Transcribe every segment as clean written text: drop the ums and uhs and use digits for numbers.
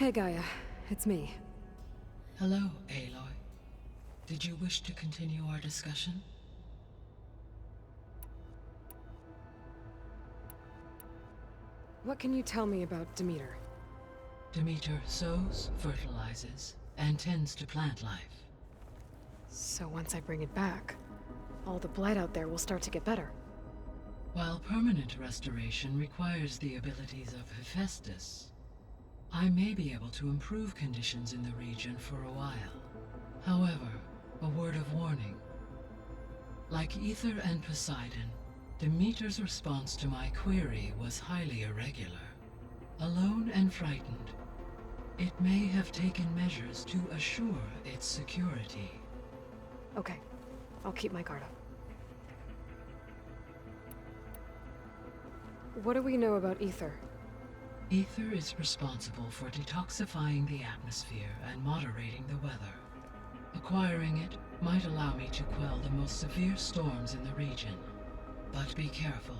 Hey Gaia, it's me. Hello, Aloy. Did you wish to continue our discussion? What can you tell me about Demeter? Demeter sows, fertilizes, and tends to plant life. So once I bring it back, all the blight out there will start to get better. While permanent restoration requires the abilities of Hephaestus, I may be able to improve conditions in the region for a while. However, a word of warning. Like Ether and Poseidon, Demeter's response to my query was highly irregular. Alone and frightened, it may have taken measures to assure its security. Okay, I'll keep my guard up. What do we know about Ether? Ether is responsible for detoxifying the atmosphere and moderating the weather. Acquiring it might allow me to quell the most severe storms in the region. But be careful.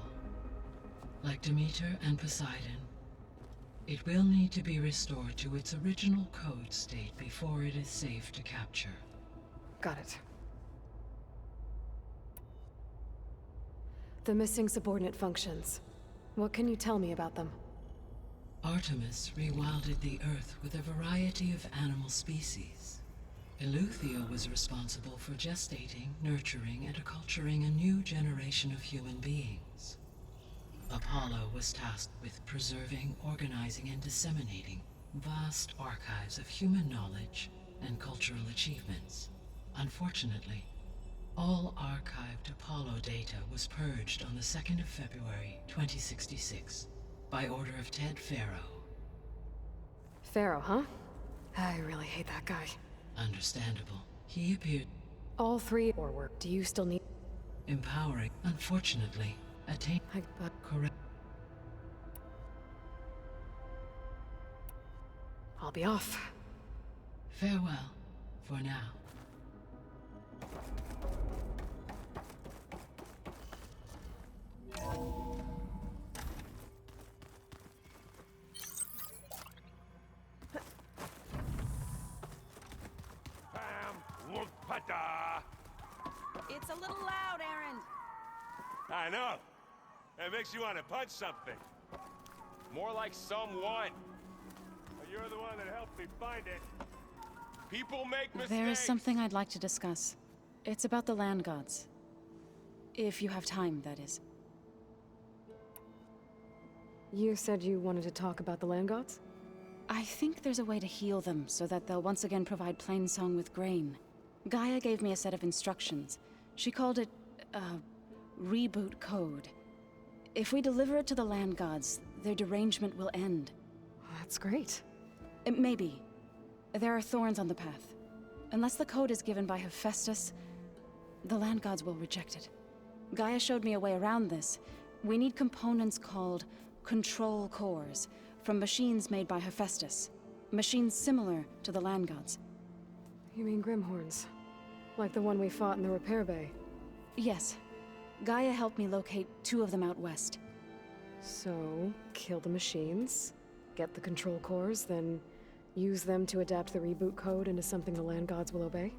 Like Demeter and Poseidon, it will need to be restored to its original code state before it is safe to capture. Got it. The missing subordinate functions. What can you tell me about them? Artemis rewilded the Earth with a variety of animal species. Eleuthia was responsible for gestating, nurturing, and acculturating a new generation of human beings. Apollo was tasked with preserving, organizing, and disseminating vast archives of human knowledge and cultural achievements. Unfortunately, all archived Apollo data was purged on the 2nd of February, 2066, by order of Ted Faro. Pharaoh, huh? I really hate that guy. Understandable. He appeared All three or work. Do you still need... empowering. Unfortunately, attain correct. I'll be off. Farewell, for now. It's a little loud, Aaron. I know. It makes you want to punch something. More like someone. You're the one that helped me find it. People make mistakes. There is something I'd like to discuss. It's about the land gods. If you have time, that is. You said you wanted to talk about the land gods? I think there's a way to heal them so that they'll once again provide Plainsong with grain. Gaia gave me a set of instructions. She called it, reboot code. If we deliver it to the land gods, their derangement will end. That's great. Maybe. There are thorns on the path. Unless the code is given by Hephaestus, the land gods will reject it. Gaia showed me a way around this. We need components called control cores from machines made by Hephaestus. Machines similar to the land gods. You mean Grimhorns? Like the one we fought in the repair bay? Yes. Gaia helped me locate 2 of them out west. So, kill the machines, get the control cores, then use them to adapt the reboot code into something the land gods will obey?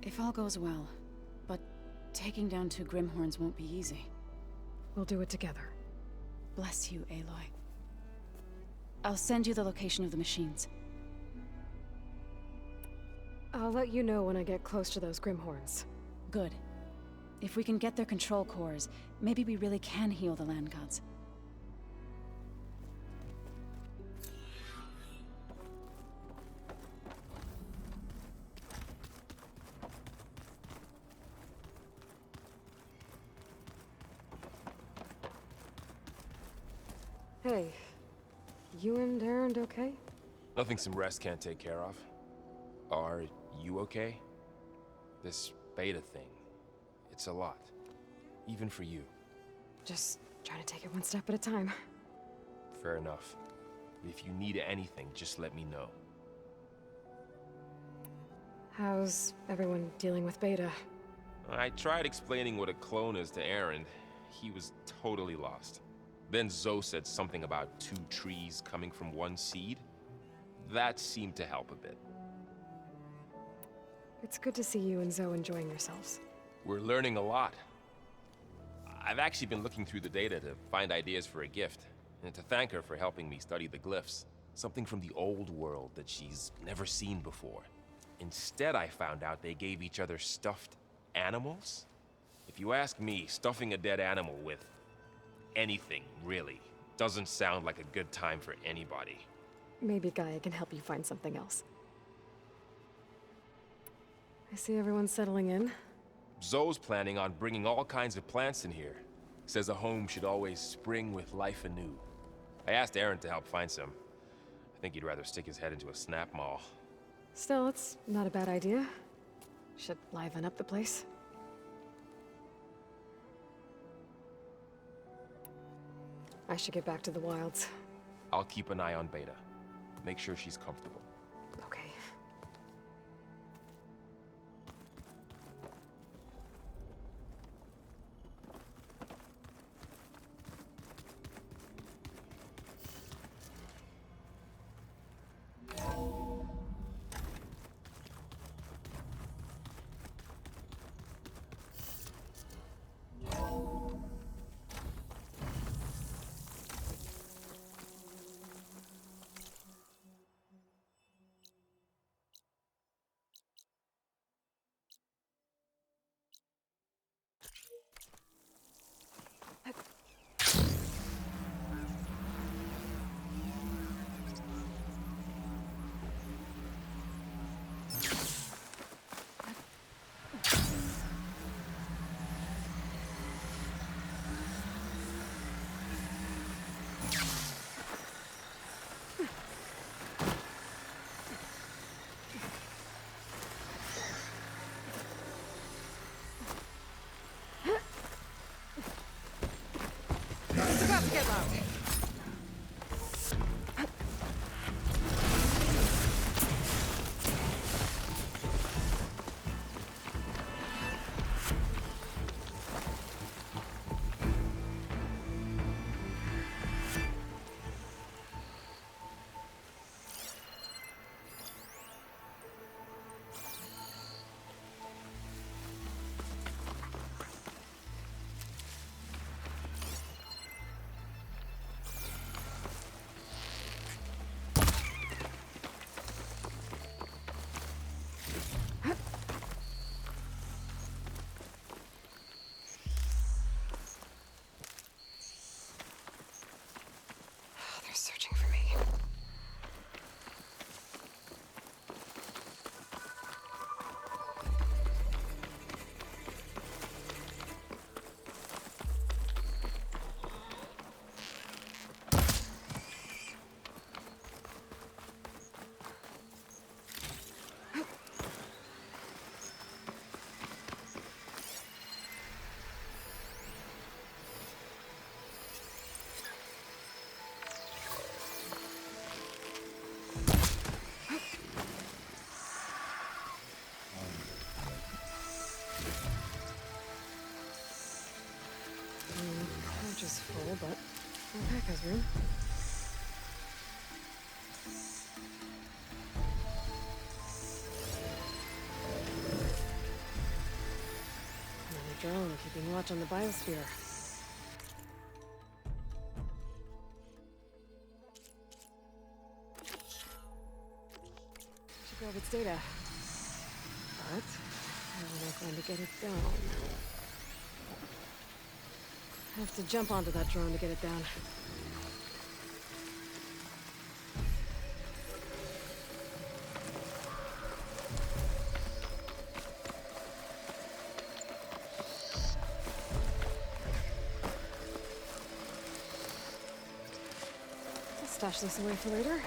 If all goes well. But taking down 2 Grimhorns won't be easy. We'll do it together. Bless you, Aloy. I'll send you the location of the machines. I'll let you know when I get close to those Grimhorns. Good. If we can get their control cores, maybe we really can heal the land gods. Hey, you and Aaron okay? Nothing some rest can't take care of. Are you okay? This beta thing, it's a lot. Even for you. Just trying to take it one step at a time. Fair enough. If you need anything, just let me know. How's everyone dealing with Beta? I tried explaining what a clone is to Aaron. He was totally lost. Then Zoe said something about 2 trees coming from 1 seed. that seemed to help a bit. It's good to see you and Zoe enjoying yourselves. We're learning a lot. I've actually been looking through the data to find ideas for a gift, and to thank her for helping me study the glyphs. Something from the old world that she's never seen before. Instead, I found out they gave each other stuffed animals. If you ask me, stuffing a dead animal with anything, really, doesn't sound like a good time for anybody. Maybe Gaia can help you find something else. I see everyone's settling in. Zoe's planning on bringing all kinds of plants in here. Says a home should always spring with life anew. I asked Aaron to help find some. I think he'd rather stick his head into a snap mall. Still, it's not a bad idea. Should liven up the place. I should get back to the wilds. I'll keep an eye on Beta. Make sure she's comfortable. Okay. Searching for me. Is full, but my pack has room. Another drone keeping watch on the biosphere. Should grab its data. But how will I find to get it down? I have to jump onto that drone to get it down. I'll stash this away for later.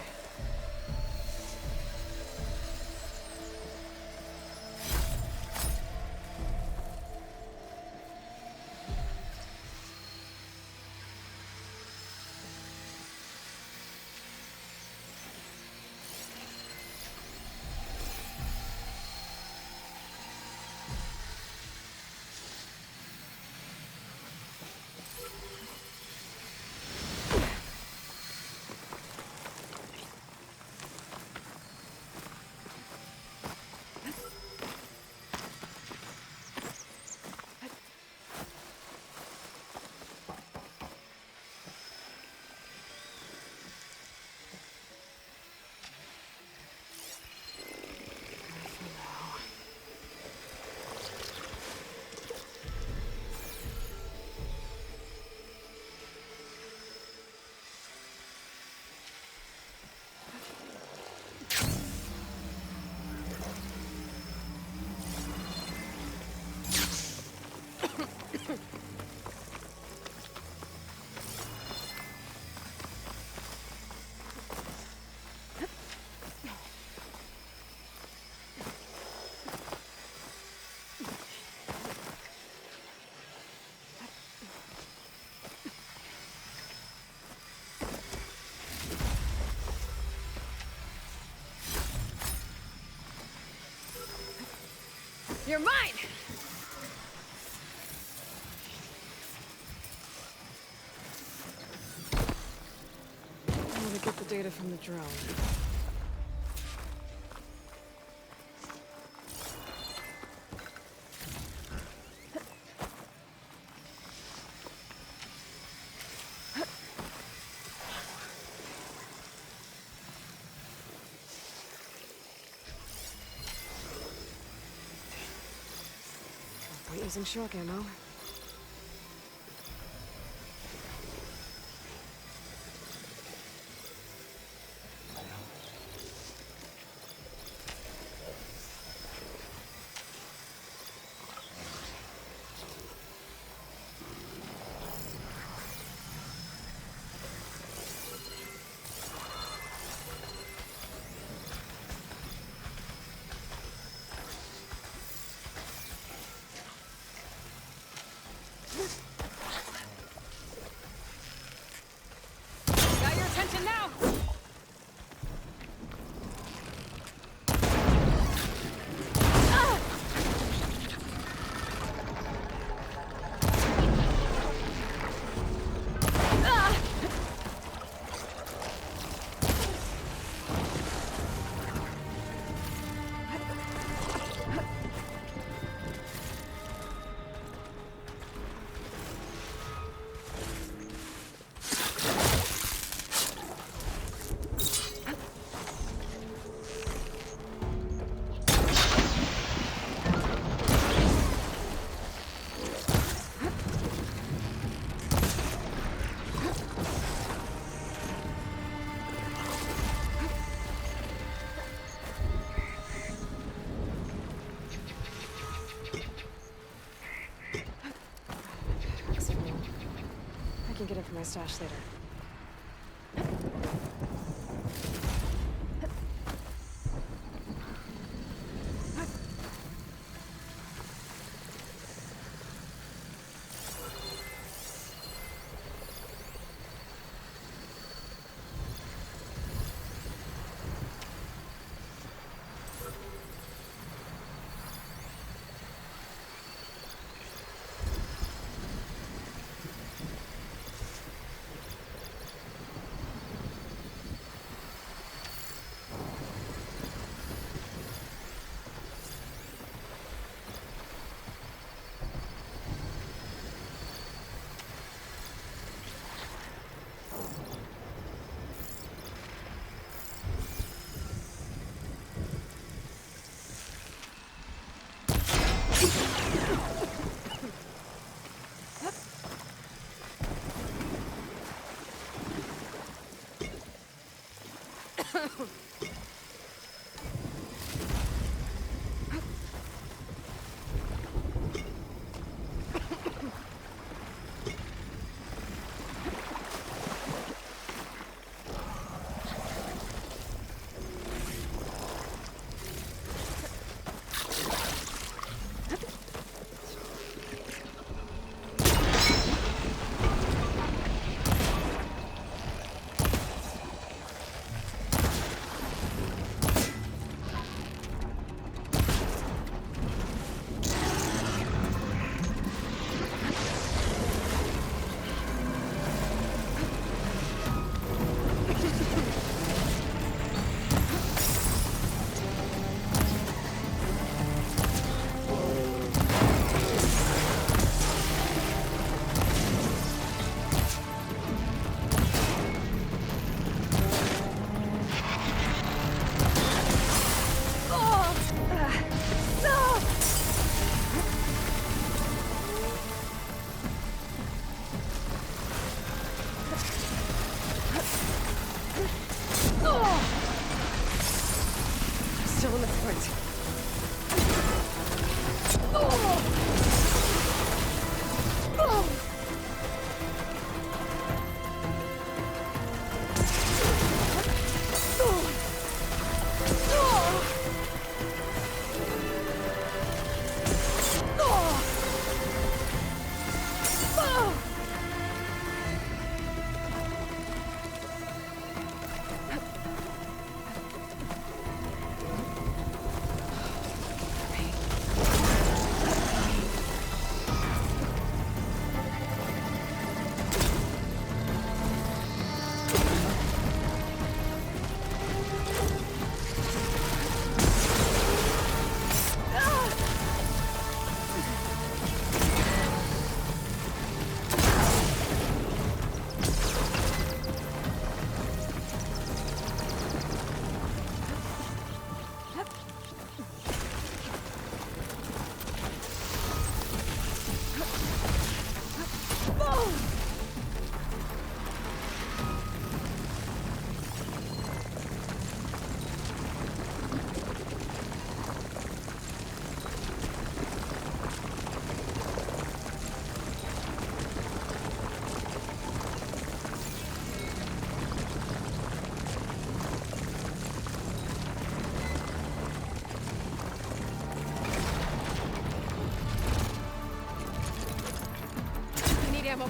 You're mine! I want to get the data from the drone. We're using shock ammo. Got your attention now! I can get it from my stash later. Still in the front.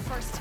first.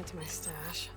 To my stash.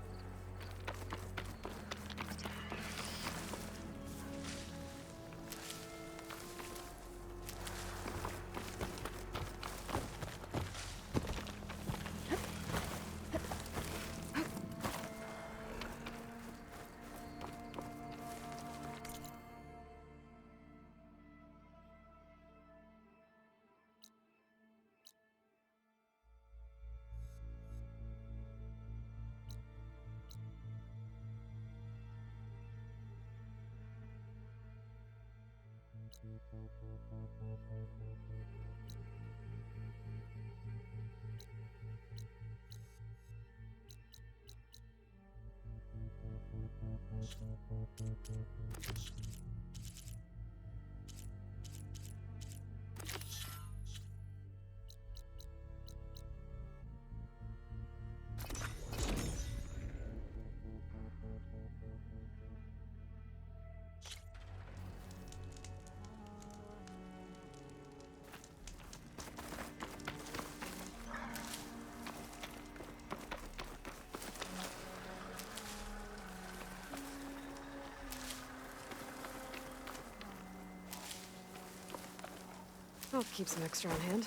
I'll keep some extra on hand.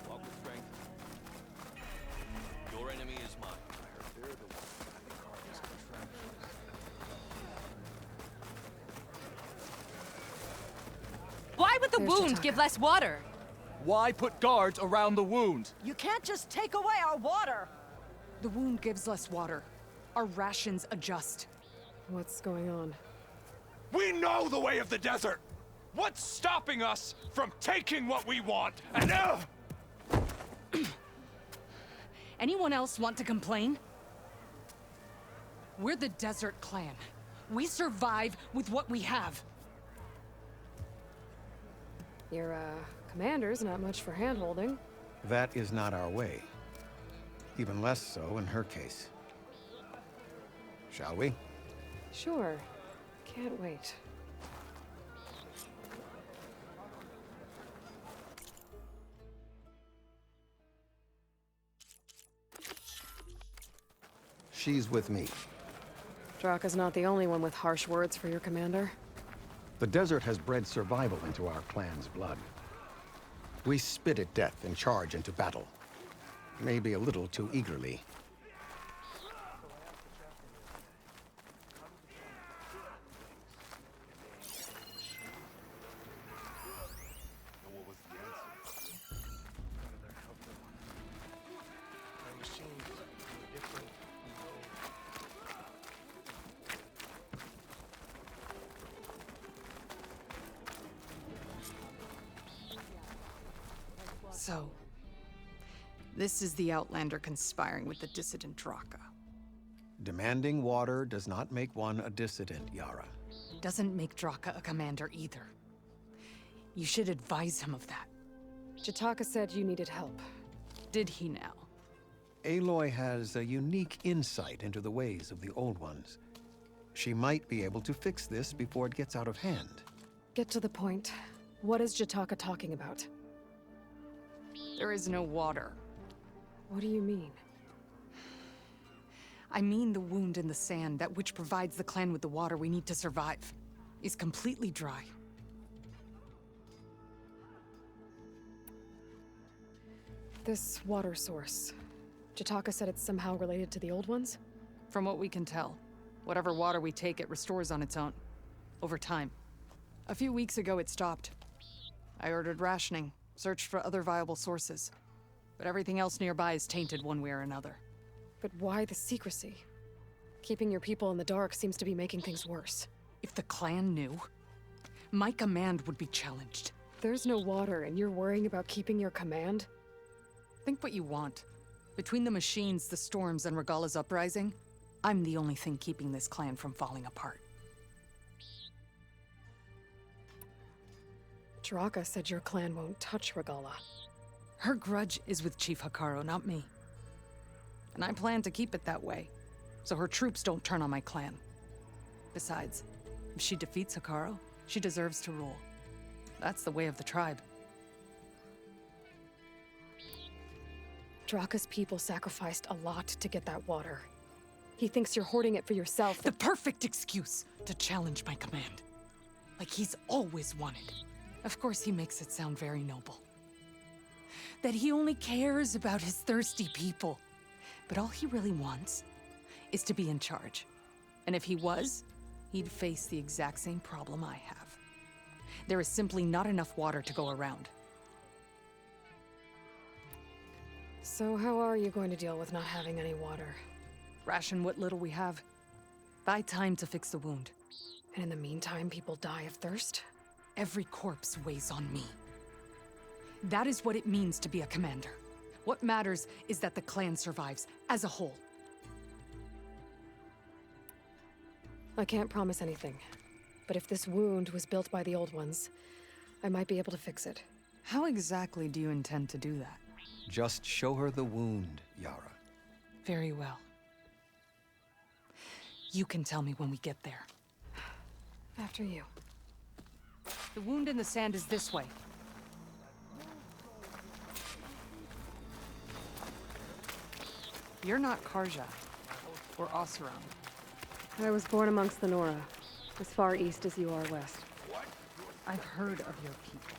Walk with strength. Your enemy is mine. I heard they're the ones behind the Guardian's contraptions. Why would the There's wound Jataka. give less water? Why put guards around the wound? You can't just take away our water! The wound gives less water. Our rations adjust. What's going on? We know the way of the desert! What's stopping us from taking what we want and Anyone else want to complain? We're the Desert Clan. We survive with what we have. Your, commander's not much for hand-holding. That is not our way. Even less so in her case. Shall we? Sure. Can't wait. She's with me. Draka's not the only one with harsh words for your commander. The desert has bred survival into our clan's blood. We spit at death and charge into battle. Maybe a little too eagerly. So, this is the Outlander conspiring with the dissident Draka. Demanding water does not make one a dissident, Yara. Doesn't make Draka a commander either. You should advise him of that. Jataka said you needed help. Did he now? Aloy has a unique insight into the ways of the Old Ones. She might be able to fix this before it gets out of hand. Get to the point. What is Jataka talking about? There is no water. What do you mean? I mean the wound in the sand, that which provides the clan with the water we need to survive, is completely dry. This water source. Jataka said it's somehow related to the Old Ones? From what we can tell, whatever water we take, it restores on its own. Over time. A few weeks ago, it stopped. I ordered rationing, searched for other viable sources. But everything else nearby is tainted one way or another. But why the secrecy? Keeping your people in the dark seems to be making things worse. If the clan knew, my command would be challenged. There's no water, and you're worrying about keeping your command? Think what you want. Between the machines, the storms, and Regalla's uprising, I'm the only thing keeping this clan from falling apart. Draka said your clan won't touch Regalla. Her grudge is with Chief Hekarro, not me. And I plan to keep it that way, so her troops don't turn on my clan. Besides, if she defeats Hekarro, she deserves to rule. That's the way of the tribe. Draka's people sacrificed a lot to get that water. He thinks you're hoarding it for yourself. The perfect excuse to challenge my command. Like he's always wanted. Of course, he makes it sound very noble. That he only cares about his thirsty people. But all he really wants is to be in charge. And if he was, he'd face the exact same problem I have. There is simply not enough water to go around. So how are you going to deal with not having any water? Ration what little we have. Buy time to fix the wound. And in the meantime, people die of thirst? Every corpse weighs on me. That is what it means to be a commander. What matters is that the clan survives as a whole. I can't promise anything. But if this wound was built by the old ones, I might be able to fix it. How exactly do you intend to do that? Just show her the wound, Yara. Very well. You can tell me when we get there. After you. The wound in the sand is this way. You're not Karja, or Oseram. I was born amongst the Nora, as far east as you are west. I've heard of your people.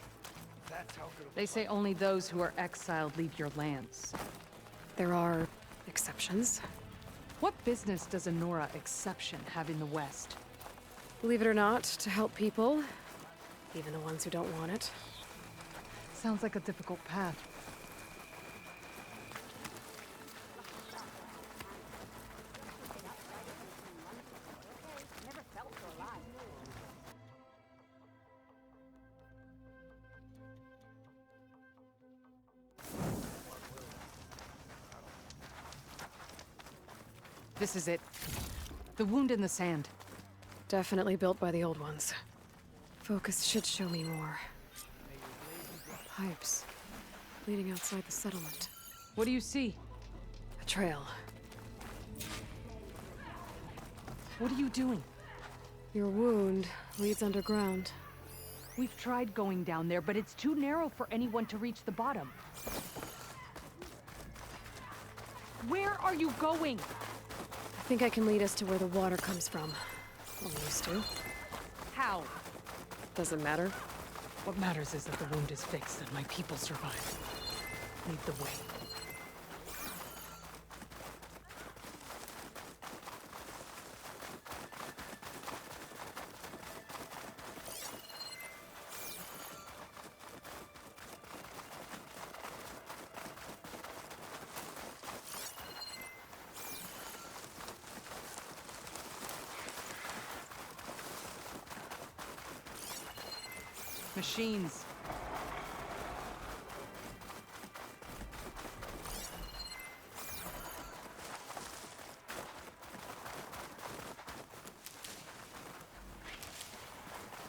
They say only those who are exiled leave your lands. There are exceptions. What business does a Nora exception have in the West? Believe it or not, to help people, even the ones who don't want it. Sounds like a difficult path. This is it. The wound in the sand. Definitely built by the old ones. Focus should show me more. Pipes leading outside the settlement. What do you see? A trail. What are you doing? Your wound leads underground. We've tried going down there, but it's too narrow for anyone to reach the bottom. Where are you going? I think I can lead us to where the water comes from. Well, used to. How? Doesn't matter. What matters is that the wound is fixed and my people survive. Lead the way. Machines.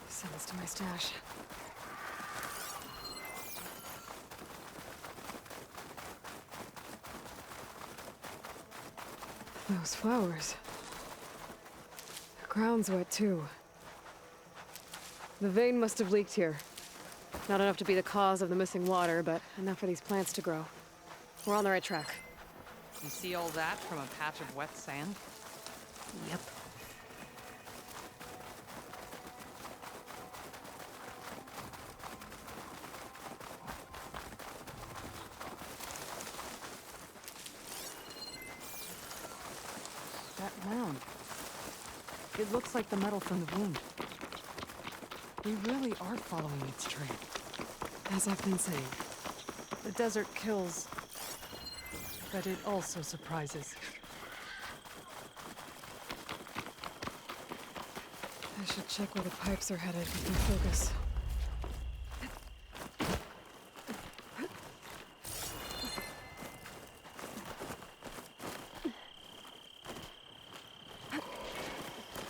Sends to my stash. Those flowers. The ground's wet too. The vein must have leaked here. Not enough to be the cause of the missing water, but enough for these plants to grow. We're on the right track. You see all that from a patch of wet sand? Yep. That mound. It looks like the metal from the wound. We really are following its trail. As I've been saying. The desert kills, but it also surprises. I should check where the pipes are headed with my focus.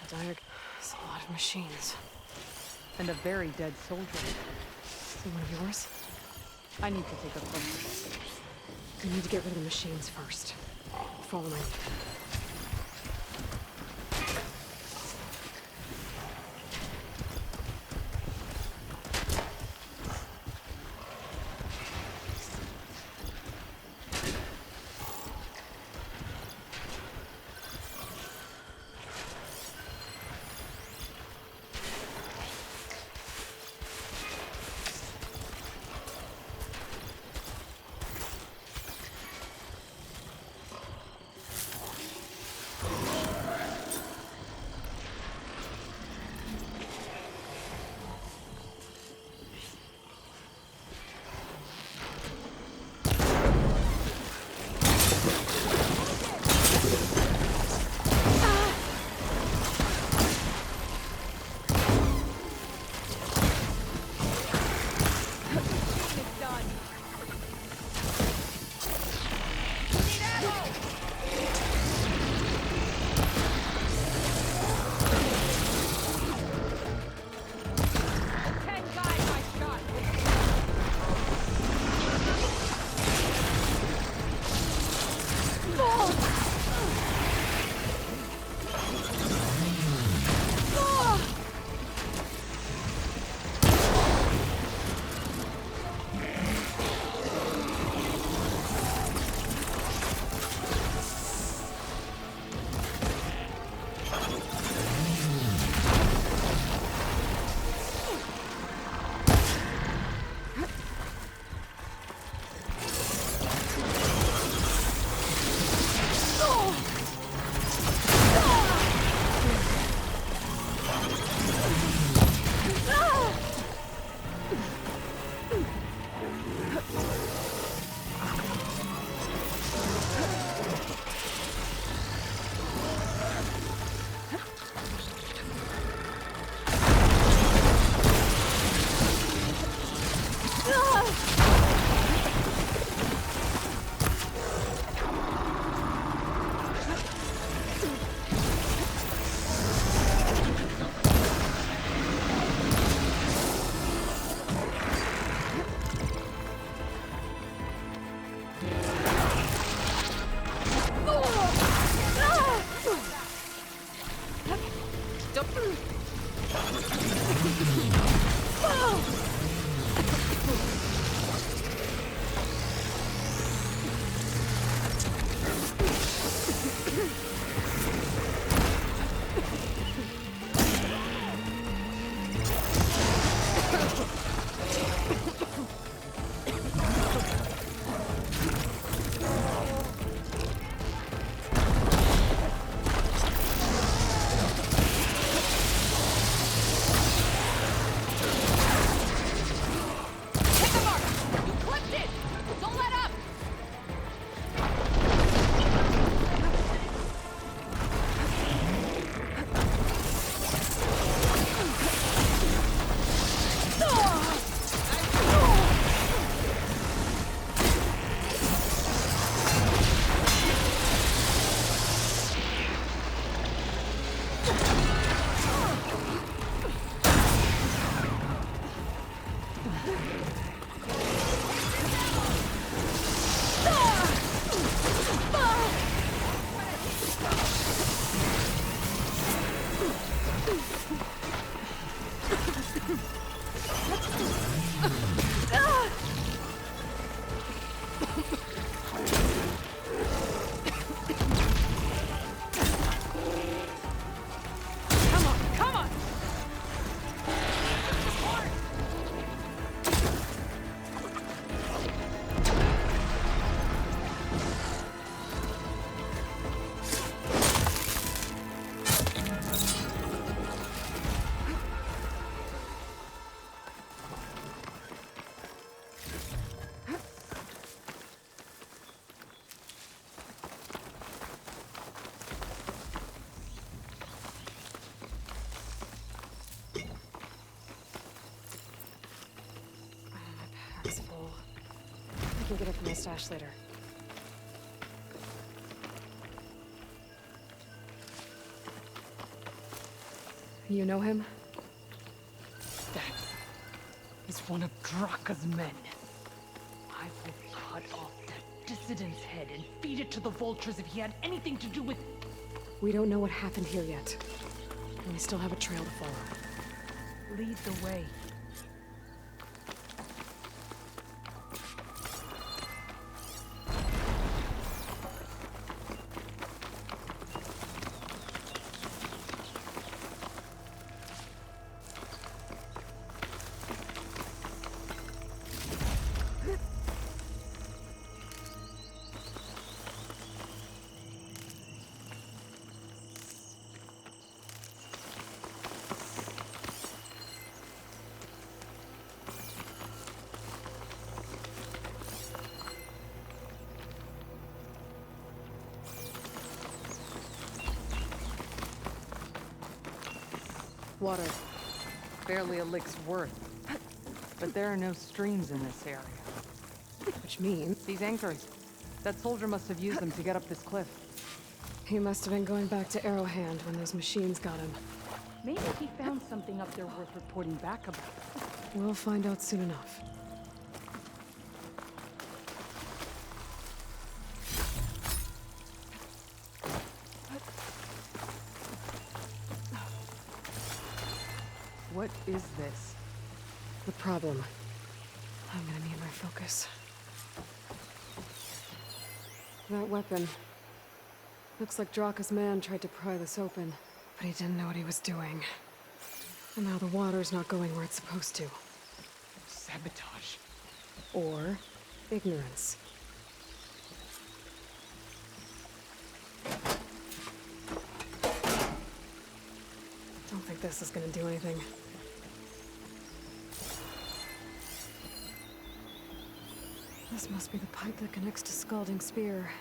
There's a lot of machines. And a very dead soldier. Is he one of yours? I need to take a closer look. We need to get rid of the machines first. Follow me. It's full. I can get it from my stash later. You know him? That is one of Draka's men. I will cut off that dissident's head and feed it to the vultures if he had anything to do with... We don't know what happened here yet. And we still have a trail to follow. Lead the way. Water. Barely a lick's worth. But there are no streams in this area. Which means... These anchors. That soldier must have used them to get up this cliff. He must have been going back to Arrowhand when those machines got him. Maybe he found something up there worth reporting back about. We'll find out soon enough. What is this? The problem. I'm gonna need my focus. That weapon. Looks like Draka's man tried to pry this open, but he didn't know what he was doing. And now the water's not going where it's supposed to. Sabotage. Or ignorance. Don't think this is gonna do anything. This must be the pipe that connects to Scalding Spear.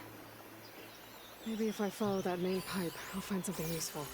Maybe if I follow that main pipe, I'll find something useful.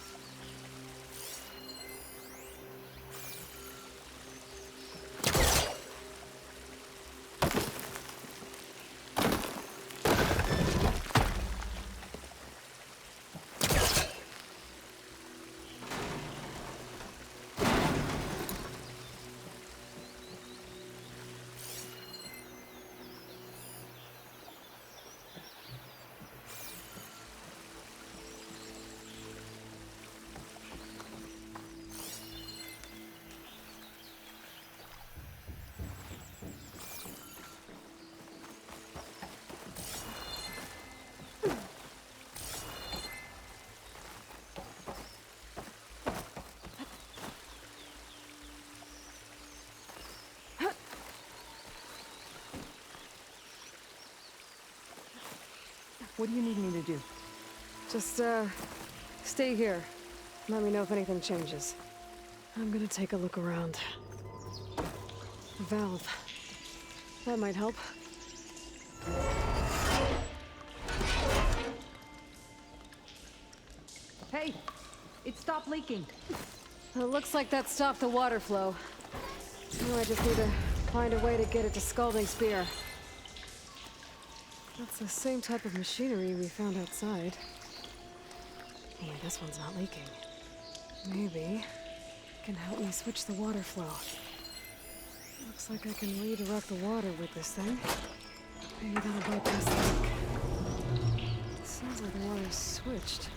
What do you need me to do? Just, stay here. Let me know if anything changes. I'm gonna take a look around. Valve. That might help. Hey! It stopped leaking. It looks like that stopped the water flow. Now I just need to find a way to get it to Scalding Spear. That's the same type of machinery we found outside. Yeah, this one's not leaking. Maybe it can help me switch the water flow. Looks like I can redirect the water with this thing. Maybe that'll bypass the leak. Sounds like the water's switched.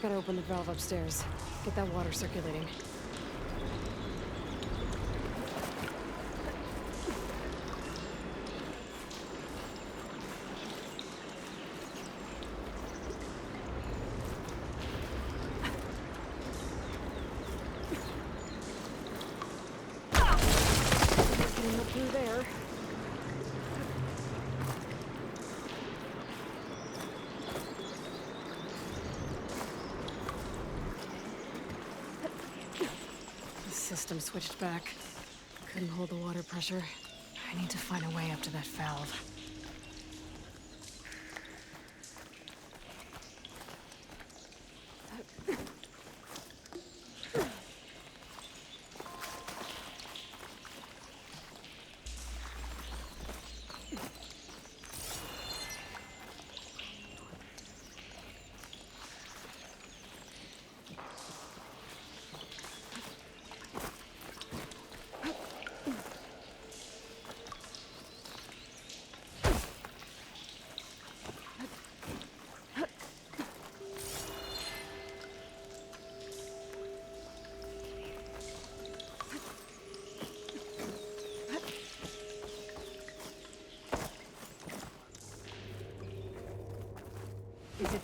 Gotta open the valve upstairs. Get that water circulating. Getting up through there. The system switched back. Couldn't hold the water pressure. I need to find a way up to that valve.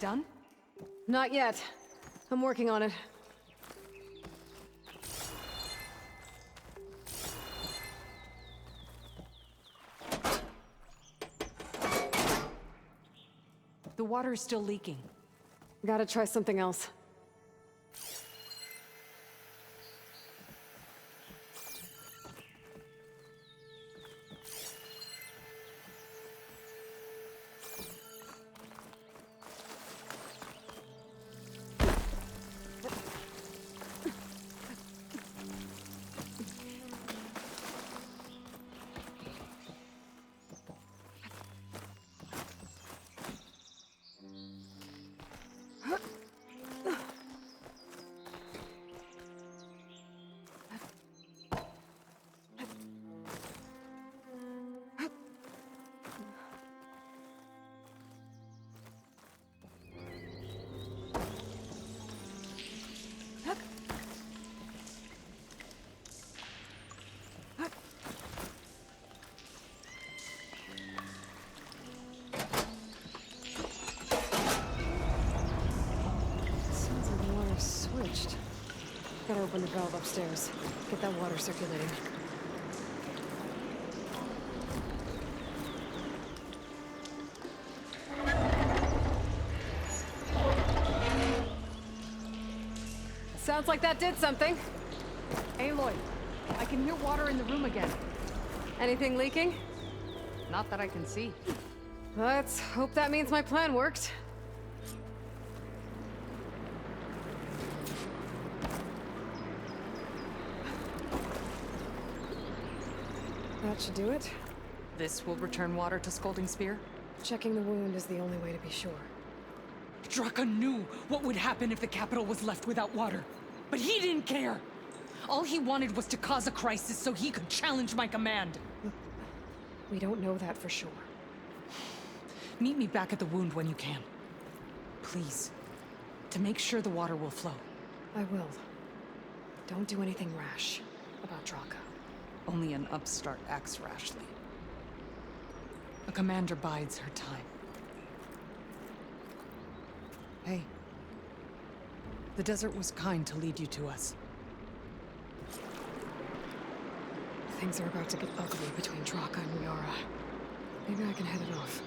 done? Not yet. I'm working on it. The water's still leaking. Gotta try something else. Switched. Gotta open the valve upstairs. Get that water circulating. Sounds like that did something. Aloy, I can hear water in the room again. Anything leaking? Not that I can see. Let's hope that means my plan worked. That should do it. This will return water to Scolding Spear? Checking the wound is the only way to be sure. Draka knew what would happen if the capital was left without water. But he didn't care! All he wanted was to cause a crisis so he could challenge my command. We don't know that for sure. Meet me back at the wound when you can. Please. To make sure the water will flow. I will. Don't do anything rash about Draka. Only an upstart acts rashly. A commander bides her time. Hey. The desert was kind to lead you to us. Things are about to get ugly between Draka and Riara. Maybe I can head it off.